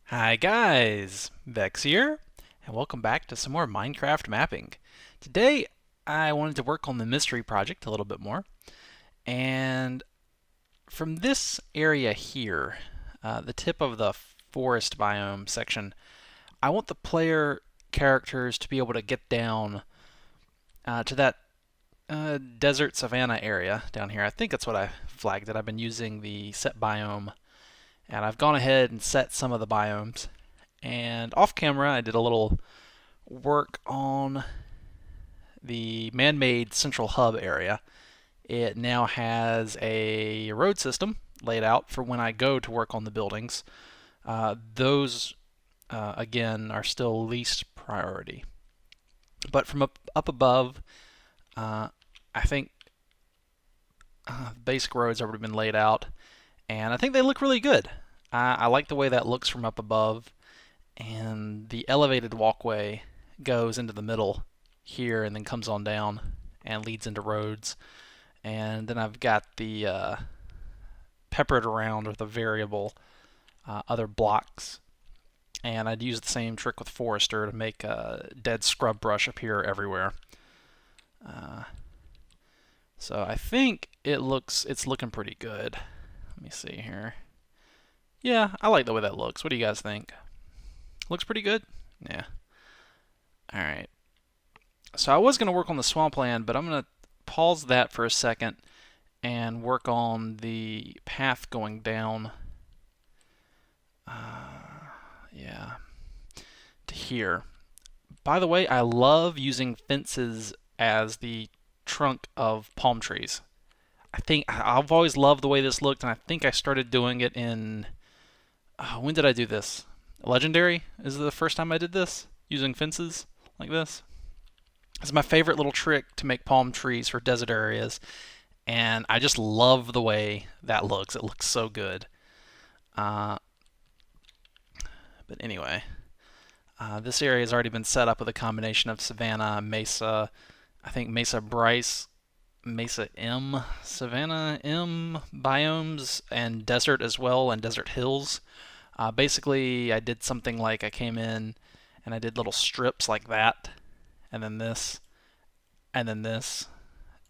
Hi guys, Vex here, and welcome back to some more Minecraft mapping. Today I wanted to work on the mystery project a little bit more, and from this area here, the tip of the forest biome section, I want the player characters to be able to get down to that desert savanna area down here. I think that's what I flagged it. I've been using the set biome, and I've gone ahead and set some of the biomes. And off camera, I did a little work on the man-made central hub area. It now has a road system laid out for when I go to work on the buildings. Those, again, are still least priority. But from up above, I think basic roads have already been laid out, and I think they look really good. I like the way that looks from up above, and the elevated walkway goes into the middle here and then comes on down and leads into roads. And then I've got the peppered around with a variable other blocks. And I'd use the same trick with Forester to make a dead scrub brush appear everywhere. So I think it's looking pretty good. Let me see here. Yeah, I like the way that looks. What do you guys think? Looks pretty good? Yeah. Alright. So I was going to work on the swampland, but I'm going to pause that for a second and work on the path going down. Yeah. To here. By the way, I love using fences as the trunk of palm trees. I've always loved the way this looked, and I think I started doing it in. When did I do this? Legendary is the first time I did this, using fences like this. It's my favorite little trick to make palm trees for desert areas, and I just love the way that looks. It looks so good. But anyway, this area has already been set up with a combination of savanna, mesa, I think Mesa Bryce, Mesa M, Savannah M biomes, and desert as well, and desert hills. Basically, I did something like I came in and I did little strips like that, and then this, and then this.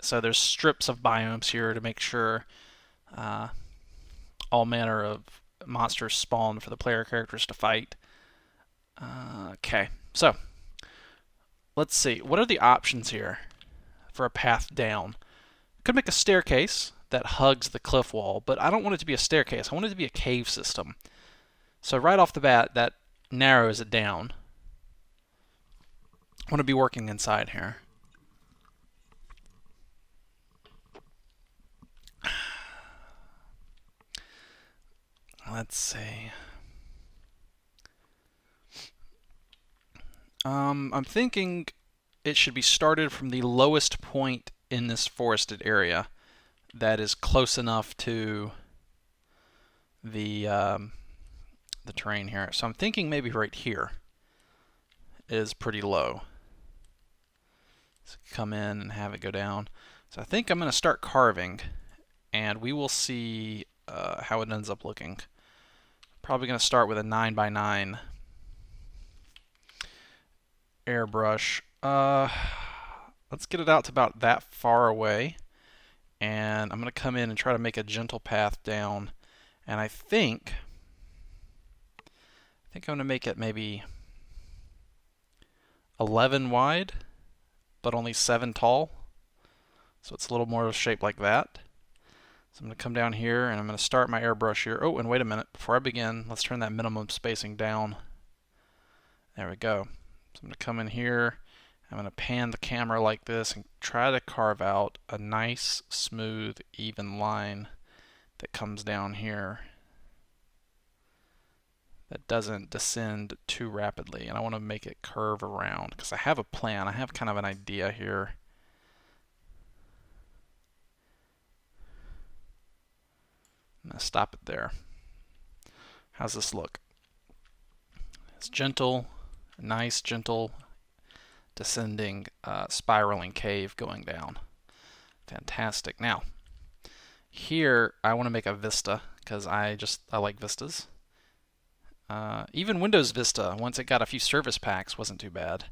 So there's strips of biomes here to make sure all manner of monsters spawn for the player characters to fight. Okay, so let's see. What are the options here for a path down? Could make a staircase that hugs the cliff wall, but I don't want it to be a staircase. I want it to be a cave system. So right off the bat, that narrows it down. I want to be working inside here. Let's see. I'm thinking it should be started from the lowest point in this forested area that is close enough to the terrain here. So I'm thinking maybe right here is pretty low. So come in and have it go down. So I think I'm going to start carving, and we will see how it ends up looking. Probably going to start with a 9x9 airbrush. Let's get it out to about that far away, and I'm going to come in and try to make a gentle path down. And I think I'm going to make it maybe 11 wide, but only 7 tall. So it's a little more shaped like that. So I'm going to come down here and I'm going to start my airbrush here. Oh, and wait a minute. Before I begin, let's turn that minimum spacing down. There we go. So I'm going to come in here. I'm going to pan the camera like this and try to carve out a nice, smooth, even line that comes down here that doesn't descend too rapidly. And I want to make it curve around because I have a plan. I have kind of an idea here. I'm going to stop it there. How's this look? It's gentle, nice, gentle, descending, spiraling cave going down. Fantastic. Now, here I want to make a vista because I like vistas. Even Windows Vista, once it got a few service packs, wasn't too bad.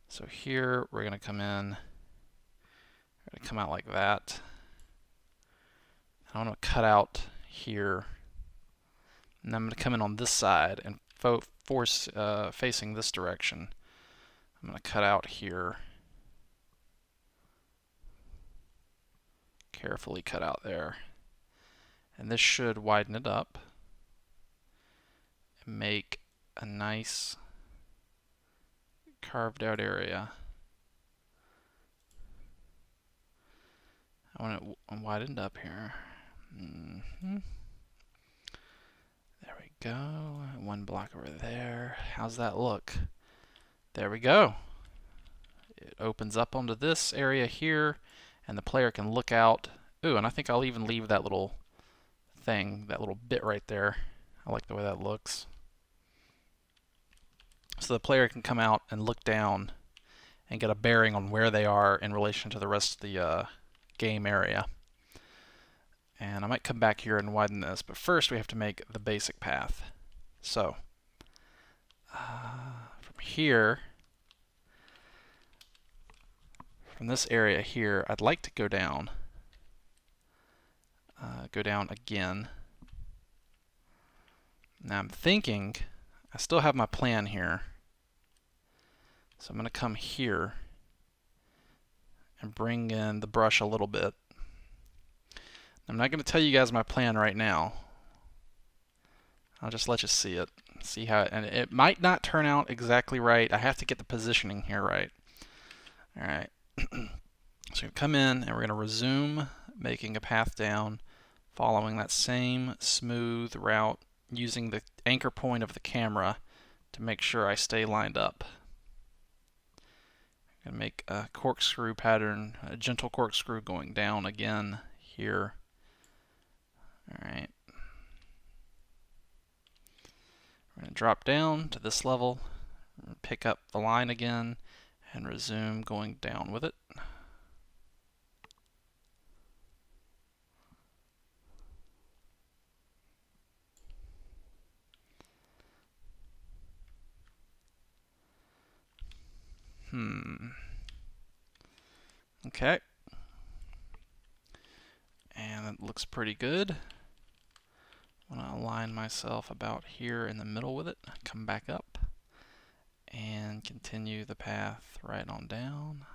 So here we're going to come in, we're going to come out like that. I'm going to cut out here, and I'm going to come in on this side and force facing this direction. I'm going to cut out here. Carefully cut out there. And this should widen it up and make a nice carved out area. I want it widened up here. There we go. One block over there. How's that look? There we go. It opens up onto this area here, and the player can look out. Ooh, and I think I'll even leave that little thing, that little bit right there. I like the way that looks. So the player can come out and look down and get a bearing on where they are in relation to the rest of the game area. And I might come back here and widen this, but first we have to make the basic path. So from here, from this area here, I'd like to go down again. Now I'm thinking, I still have my plan here. So I'm going to come here and bring in the brush a little bit. I'm not going to tell you guys my plan right now. I'll just let you see it. See how and it might not turn out exactly right. I have to get the positioning here right. All right. So we're going to come in and we're going to resume making a path down, following that same smooth route, using the anchor point of the camera to make sure I stay lined up. I'm going to make a corkscrew pattern, a gentle corkscrew going down again here. All right. We're going to drop down to this level, pick up the line again, and resume going down with it. Okay. And it looks pretty good. I'm going to align myself about here in the middle with it, come back up, and continue the path right on down.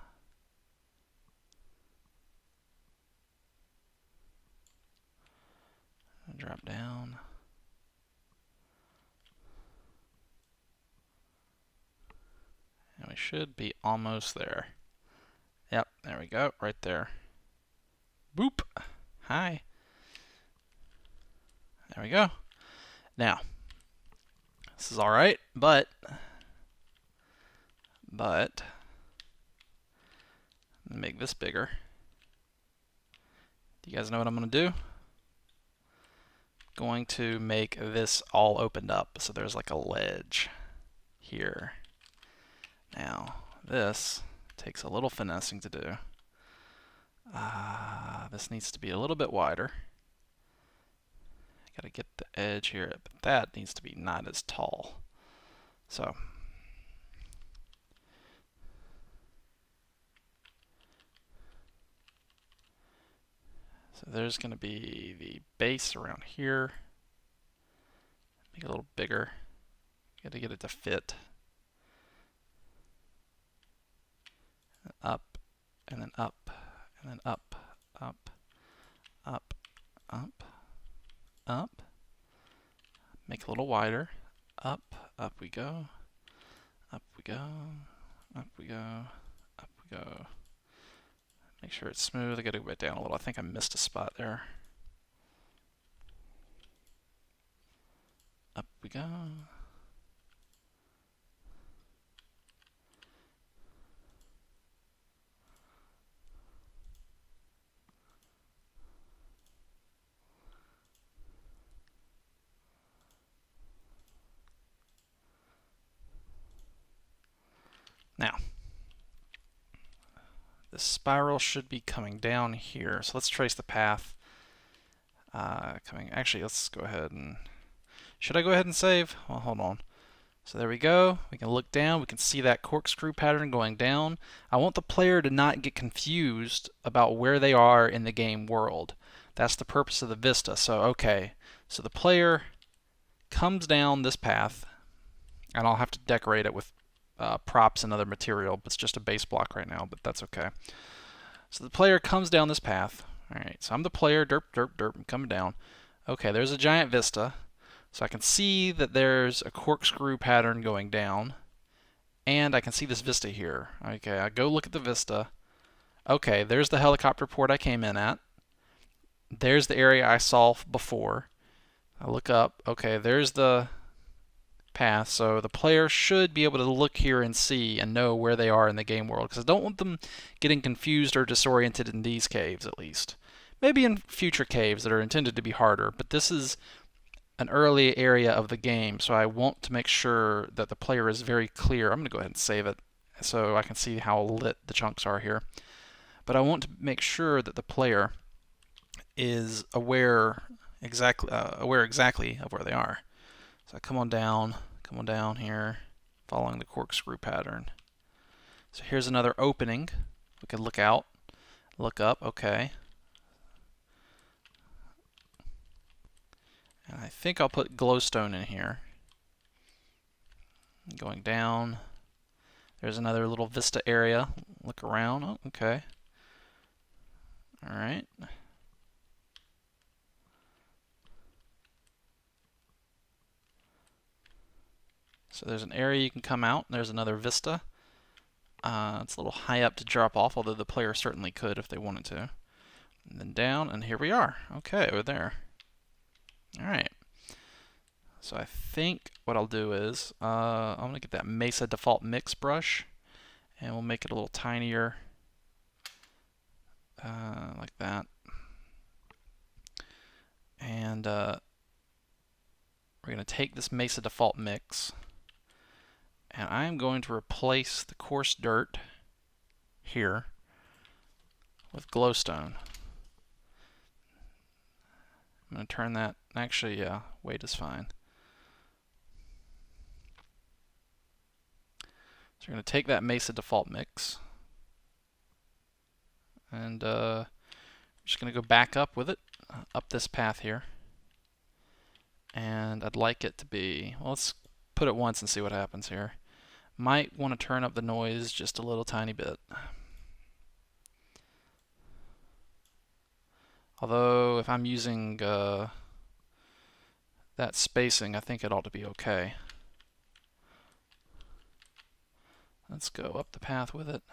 Drop down. And we should be almost there. Yep, there we go, right there. Boop. Hi. There we go. Now, this is all right, but make this bigger. Do you guys know what I'm going to do? Going to make this all opened up, so there's like a ledge here. Now, this takes a little finessing to do. This needs to be a little bit wider. Got to get the edge here, but that needs to be not as tall. So there's going to be the base around here. Make it a little bigger. Got to get it to fit. Up, and then up, and then up, up, up, up, up. Make it a little wider. Up, up we go. Up we go. Up we go. Up we go. Make sure it's smooth. I got to go back down a little. I think I missed a spot there. Up we go. Now, the spiral should be coming down here. So let's trace the path. Actually, let's go ahead and Should I go ahead and save? Well, hold on. So there we go. We can look down. We can see that corkscrew pattern going down. I want the player to not get confused about where they are in the game world. That's the purpose of the vista. So, okay. So the player comes down this path, and I'll have to decorate it with props and other material. It's just a base block right now, but that's okay. So the player comes down this path. All right, so I'm the player, derp, derp, derp, I'm coming down. Okay, there's a giant vista. So I can see that there's a corkscrew pattern going down, and I can see this vista here. Okay, I go look at the vista. Okay, there's the helicopter port I came in at. There's the area I saw before. I look up. Okay, there's the path. So the player should be able to look here and see and know where they are in the game world, because I don't want them getting confused or disoriented in these caves, at least. Maybe in future caves that are intended to be harder, but this is an early area of the game, so I want to make sure that the player is very clear. I'm going to go ahead and save it so I can see how lit the chunks are here. But I want to make sure that the player is aware exactly of where they are. So I come on down here, following the corkscrew pattern. So here's another opening. We can look out, look up. Okay. And I think I'll put glowstone in here. Going down. There's another little vista area. Look around. Oh, okay. All right. So there's an area you can come out. There's another vista. It's a little high up to drop off, although the player certainly could if they wanted to. And then down, and here we are. Okay, over there. All right. So I think what I'll do is I'm going to get that Mesa default mix brush, and we'll make it a little tinier, like that. And we're going to take this Mesa default mix, and I'm going to replace the coarse dirt here with glowstone. I'm going to turn that, actually, yeah, weight is fine. So we're going to take that Mesa default mix, and we're just going to go back up with it, up this path here. And I'd like it to be, well, let's put it once and see what happens here. Might want to turn up the noise just a little tiny bit. Although, if I'm using that spacing, I think it ought to be okay. Let's go up the path with it.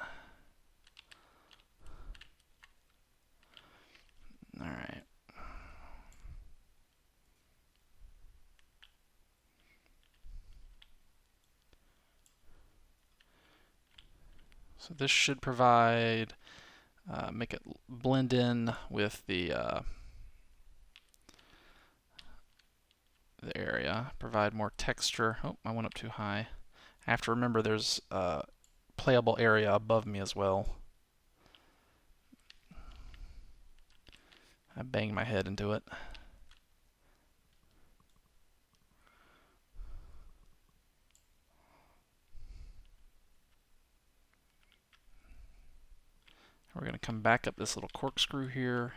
All right. So this should provide, make it blend in with the area, provide more texture. Oh, I went up too high. I have to remember there's a playable area above me as well. I banged my head into it. We're going to come back up this little corkscrew here.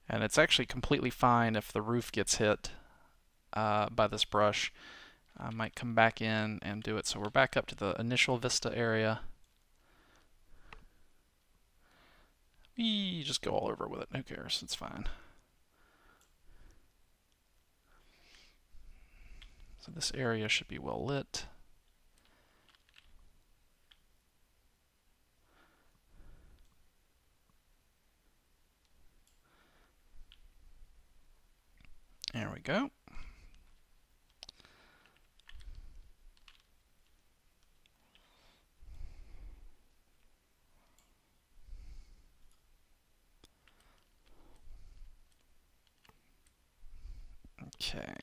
And it's actually completely fine if the roof gets hit by this brush. I might come back in and do it. So we're back up to the initial vista area. We just go all over with it. Who cares? It's fine. So this area should be well lit. There we go. Okay.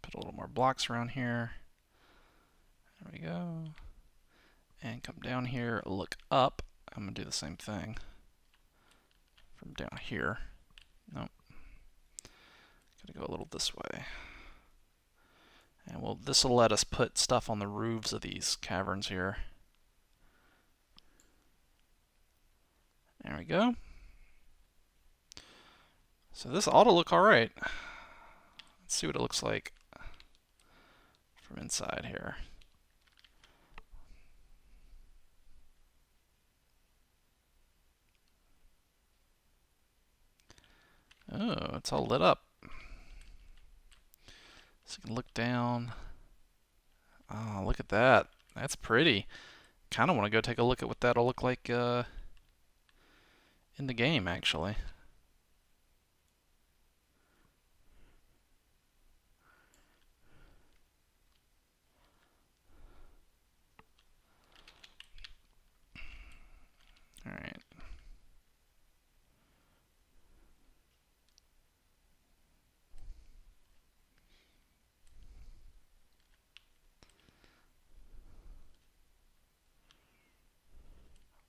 Put a little more blocks around here. There we go. and come down here, look up. I'm going to do the same thing from down here. Nope. Gotta go a little this way. And well, this will let us put stuff on the roofs of these caverns here. There we go. So this ought to look alright. Let's see what it looks like from inside here. Oh, it's all lit up. So you can look down. Oh, look at that. That's pretty. Kind of want to go take a look at what that'll look like in the game, actually. All right.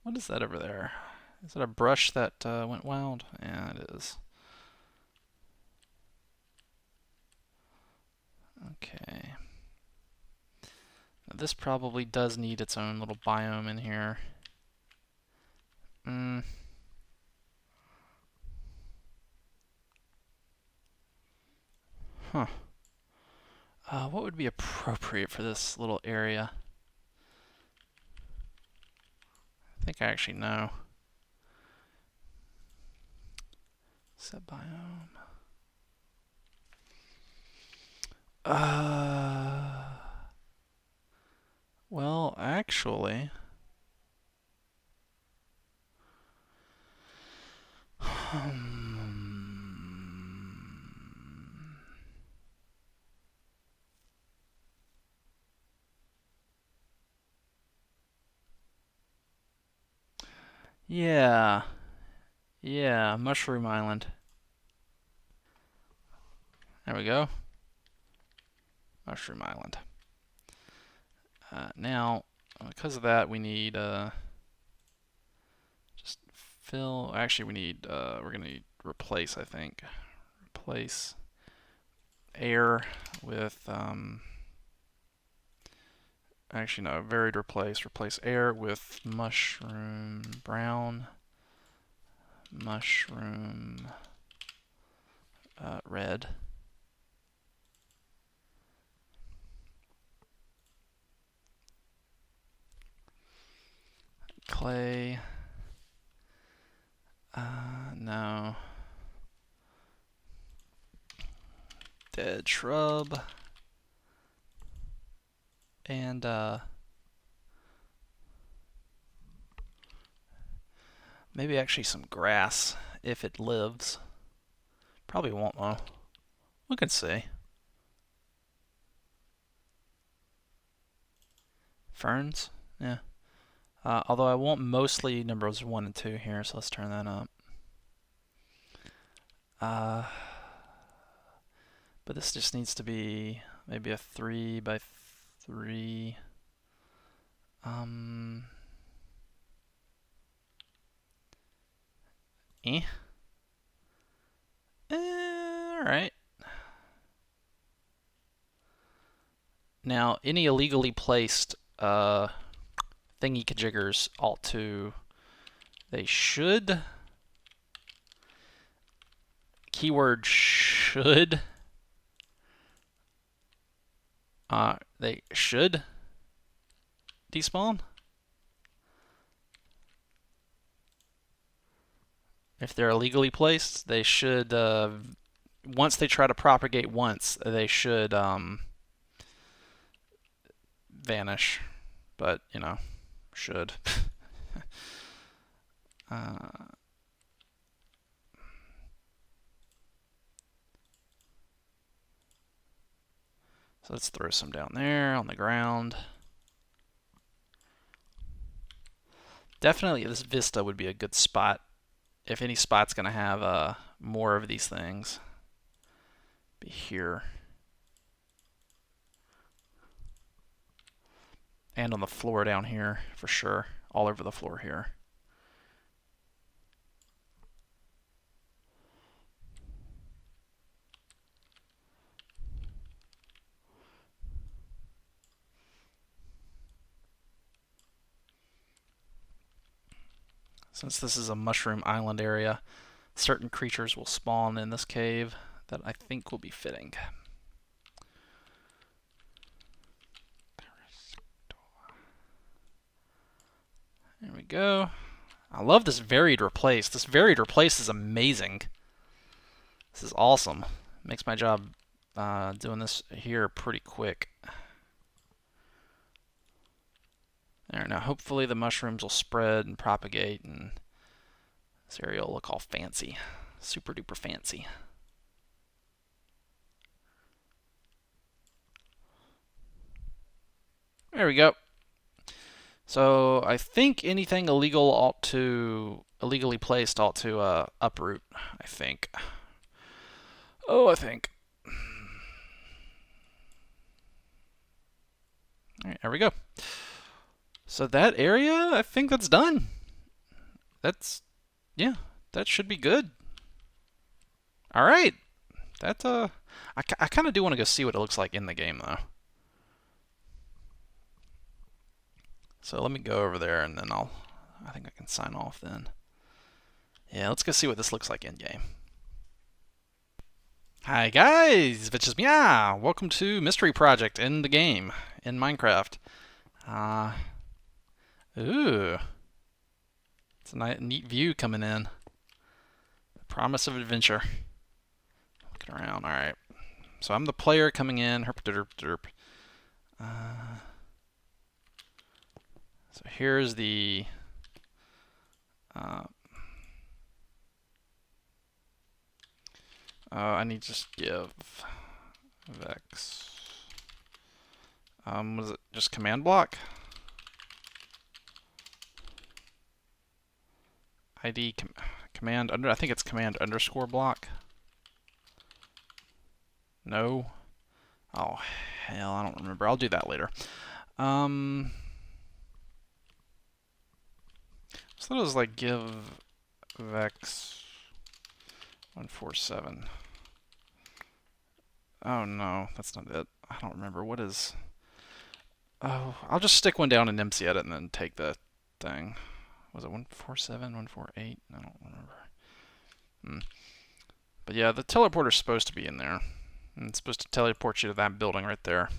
What is that over there? Is it a brush that went wild? Yeah, it is. Okay. Now this probably does need its own little biome in here. Huh. What would be appropriate for this little area? I think I actually know. Set biome. Well, actually, yeah, Mushroom Island. There we go. Mushroom Island. Now, because of that, we need just fill. Actually, we need we're gonna need replace. I think replace air with actually no, varied replace. Replace air with mushroom brown, mushroom red. Clay. No. Dead shrub. And maybe actually some grass if it lives. Probably won't though. We can see. Ferns? Yeah. Although I want mostly numbers 1 and 2 here, so let's turn that up. But this just needs to be maybe a 3 by 3. Alright. Now, any illegally placed thingy-kajiggers ought to... They should... Keyword should... they should despawn. If they're illegally placed, they should, once they try to propagate once, they should vanish. But, you know, should. So let's throw some down there on the ground. Definitely this vista would be a good spot. If any spot's going to have more of these things, be here. And on the floor down here, for sure. All over the floor here. Since this is a mushroom island area, certain creatures will spawn in this cave that I think will be fitting. There we go. I love this varied replace. This varied replace is amazing. This is awesome. Makes my job doing this here pretty quick. There, now hopefully the mushrooms will spread and propagate and this area will look all fancy. Super duper fancy. There we go. So I think anything illegally placed ought to uproot, I think. Oh, I think. Alright, there we go. So that area, I think that's done. Yeah, that should be good. Alright. I kind of do want to go see what it looks like in the game, though. So let me go over there, and then I think I can sign off then. Yeah, let's go see what this looks like in game. Hi guys, Vechs. Yeah, welcome to Mystery Project in the game in Minecraft. Ooh, it's a neat view coming in. The promise of adventure. Looking around. All right, so I'm the player coming in. Herp derp derp. So here's the. I need to just give Vechs. Was it just command block? ID command under. I think it's command underscore block. No. Oh hell, I don't remember. I'll do that later. So that was like give Vechs 147. Oh no, that's not it. I don't remember. What is... Oh, I'll just stick one down in MC Edit and then take the thing. Was it 147, 148? I don't remember. But yeah, the teleporter's supposed to be in there. And it's supposed to teleport you to that building right there.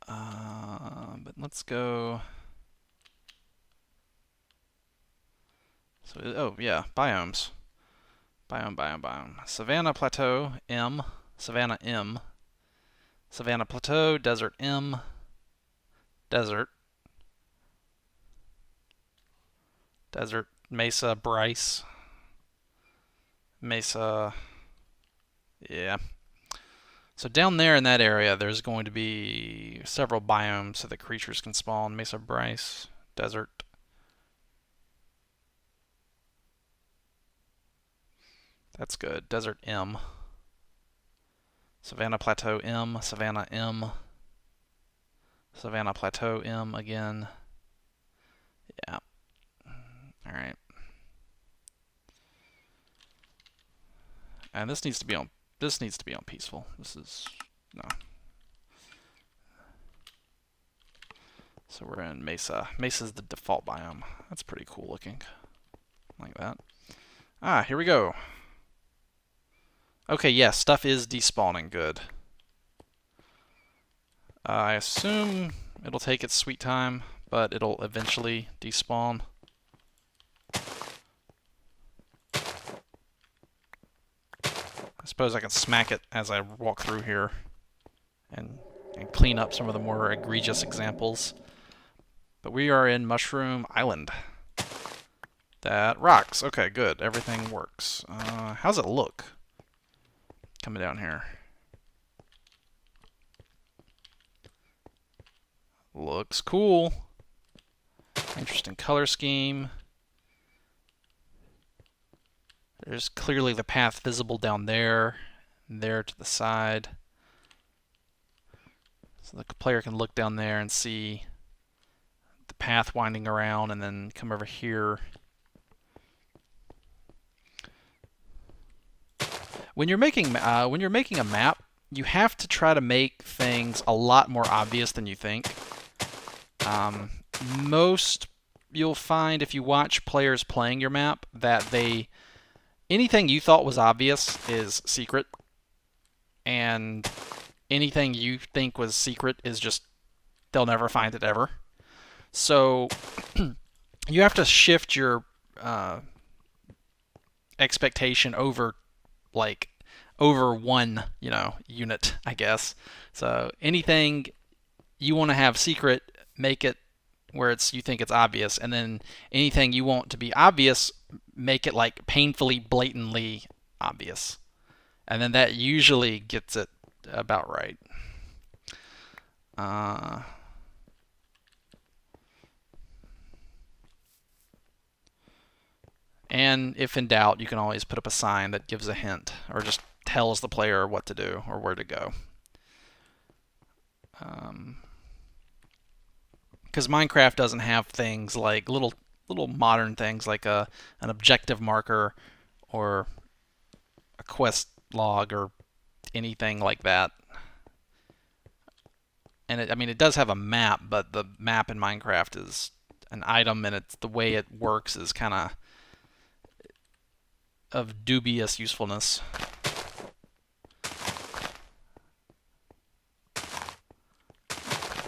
But let's go... So, oh yeah, biomes. Biome. Savannah Plateau, M. Savannah, M. Savannah Plateau, Desert, M. Desert. Desert, Mesa, Bryce. Mesa, yeah. So down there in that area, there's going to be several biomes so that creatures can spawn. Mesa, Bryce, Desert. That's good. Desert, M. Savannah Plateau, M. Savannah, M. Savannah Plateau, M again. Yeah. Alright. And this needs to be on peaceful. This is no. So we're in Mesa. Mesa's the default biome. That's pretty cool looking. Like that. Ah, here we go. Okay, yeah, stuff is despawning. Good. I assume it'll take its sweet time, but it'll eventually despawn. I suppose I can smack it as I walk through here and clean up some of the more egregious examples. But we are in Mushroom Island. That rocks. Okay, good. Everything works. How's it look? Coming down here. Looks cool. Interesting color scheme. There's clearly the path visible down there, and there to the side. So the player can look down there and see the path winding around and then come over here. When you're making a map, you have to try to make things a lot more obvious than you think. Most you'll find if you watch players playing your map that anything you thought was obvious is secret, and anything you think was secret is just they'll never find it ever. So you have to shift your expectation over one, unit, I guess. So anything you want to have secret, make it where you think it's obvious, and then anything you want to be obvious, make it like painfully, blatantly obvious. And then that usually gets it about right. And if in doubt, you can always put up a sign that gives a hint or just tells the player what to do or where to go. Because Minecraft doesn't have things like little modern things like an objective marker or a quest log or anything like that. And it does have a map, but the map in Minecraft is an item, and the way it works is kind of dubious usefulness.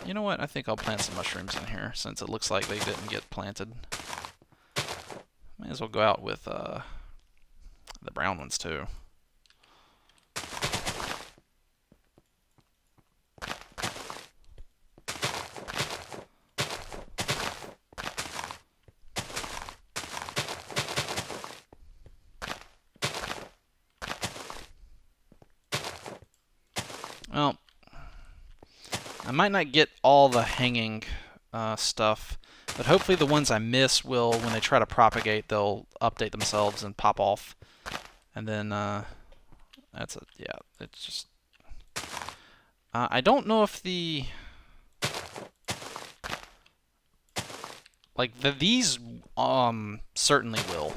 You know what? I think I'll plant some mushrooms in here since it looks like they didn't get planted. May as well go out with the brown ones too. Well, I might not get all the hanging stuff, but hopefully the ones I miss will, when they try to propagate, they'll update themselves and pop off. And then that's it. Yeah, it's just I don't know if these certainly will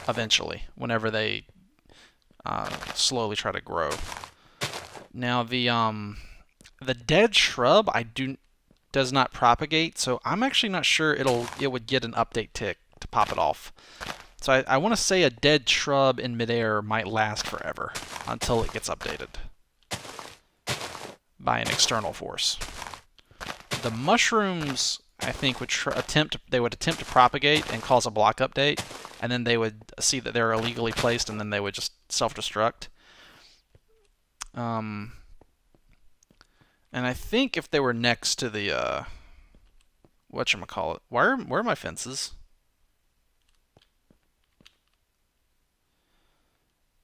eventually whenever they slowly try to grow. Now the dead shrub does not propagate, so I'm actually not sure it would get an update tick to pop it off. So I want to say a dead shrub in midair might last forever until it gets updated by an external force. The mushrooms, I think, would attempt to propagate and cause a block update, and then they would see that they're illegally placed, and then they would just self-destruct. And I think if they were next to the whatchamacallit, where are my fences?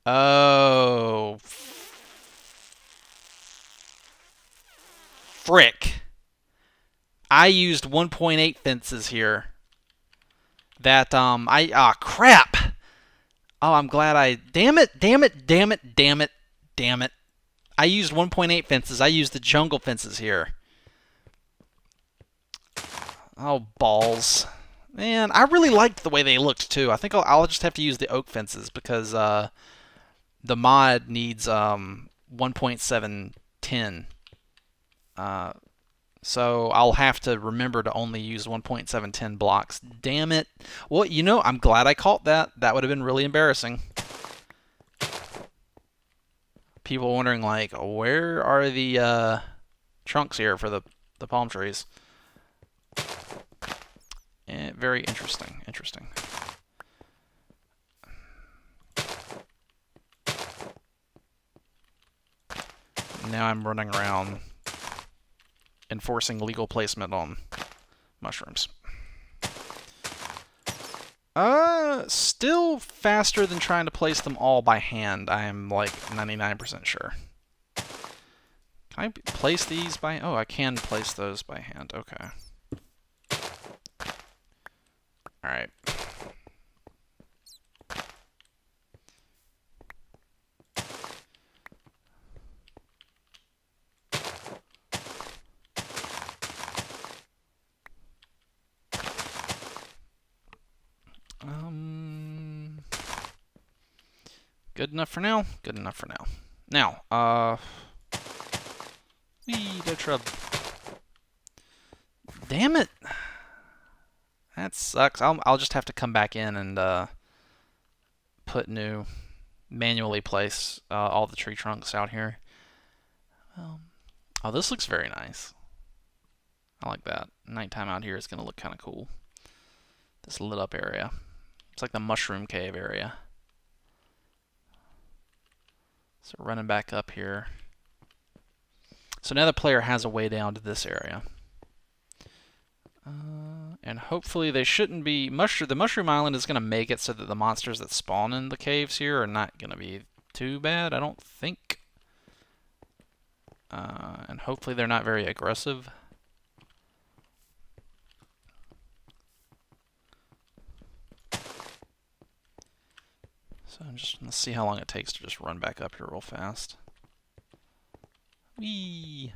Oh, frick. I used 1.8 fences here. That, crap! Oh, I'm glad damn it! I used 1.8 fences. I used the jungle fences here. Oh, balls. Man, I really liked the way they looked, too. I think I'll just have to use the oak fences because, the mod needs 1.710. So I'll have to remember to only use 1.710 blocks. Damn it. Well, I'm glad I caught that. That would have been really embarrassing. People wondering, like, where are the trunks here for the palm trees? Very interesting. Now I'm running around enforcing legal placement on mushrooms. Still faster than trying to place them all by hand. I am like 99% sure. Can I place these by... Oh, I can place those by hand. Okay. Alright. Good enough for now. Good enough for now. Now, dead shrub. Damn it! That sucks. I'll just have to come back in and manually place all the tree trunks out here. Oh, this looks very nice. I like that. Nighttime out here is going to look kind of cool. This lit up area. It's like the mushroom cave area. So running back up here. So now the player has a way down to this area. And hopefully they shouldn't be... The Mushroom Island is going to make it so that the monsters that spawn in the caves here are not going to be too bad, I don't think. And hopefully they're not very aggressive. So I'm just going to see how long it takes to just run back up here real fast. Whee!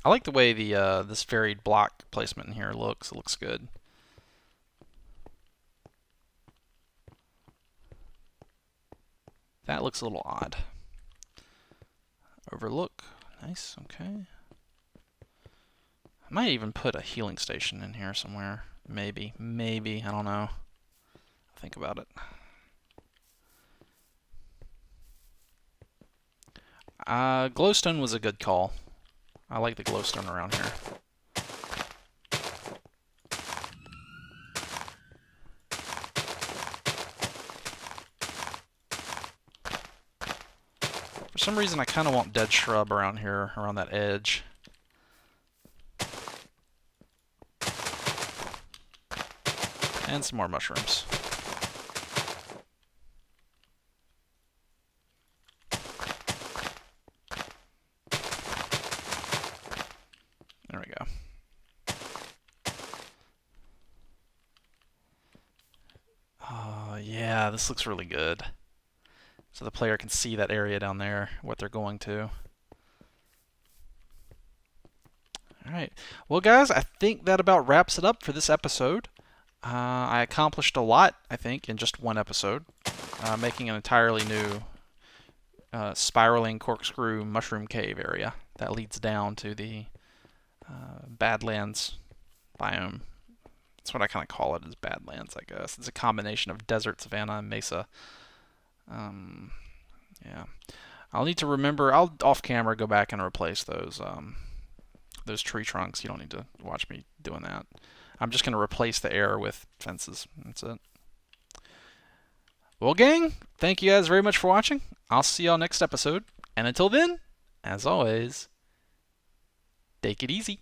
I like the way the this varied block placement in here looks. It looks good. That looks a little odd. Overlook. Nice, okay. I might even put a healing station in here somewhere. Maybe, I don't know. Think about it. Glowstone was a good call. I like the glowstone around here. For some reason, I kind of want dead shrub around here, around that edge. And some more mushrooms. There we go. Oh, yeah, this looks really good. So the player can see that area down there, what they're going to. Alright. Well, guys, I think that about wraps it up for this episode. I accomplished a lot, I think, in just one episode. Making an entirely new spiraling corkscrew mushroom cave area that leads down to the Badlands biome. That's what I kind of call it, is Badlands, I guess. It's a combination of desert, savanna, and mesa. Yeah. I'll need to remember, I'll off camera go back and replace those tree trunks. You don't need to watch me doing that. I'm just going to replace the air with fences. That's it. Well, gang, thank you guys very much for watching. I'll see y'all next episode. And until then, as always, take it easy.